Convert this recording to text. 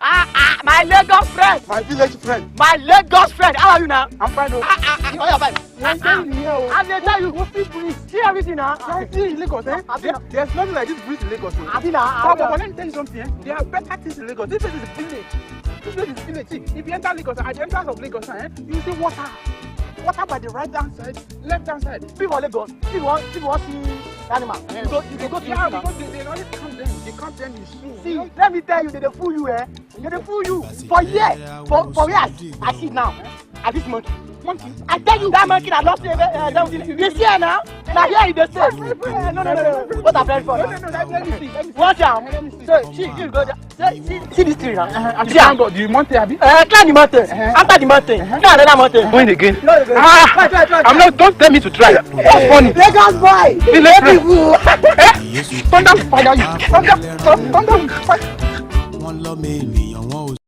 My Lagos friend. My village friend. My Lagos friend. How are you now? I'm fine. Oh, your vibe. I tell you, see everything now. See in Lagos, eh? There's nothing like this breeze in Lagos. But let me tell you something, eh? There are better things in Lagos. This place is village. This place is village. See, if you enter Lagos, at the entrance of Lagos, you see water. Water by the right hand side, left hand side. People Lagos, people want see animal. You go to because they always count them. They count them in zoo. See, let me tell you, they fool you, eh? They fool you. For years, for where I see now, at this monkey. I tell you that monkey that lost everything. You see her now? Now here he just says. No. What a friend for? No, let me see. Watch out. So, see this tree now. See the mountain, Abi? Climb the mountain. After the mountain, climb another mountain. Going again. Try. I'm not. Don't tell me to try. What's funny? Lagos boy. Village. Thunder fire you. Thunder fire.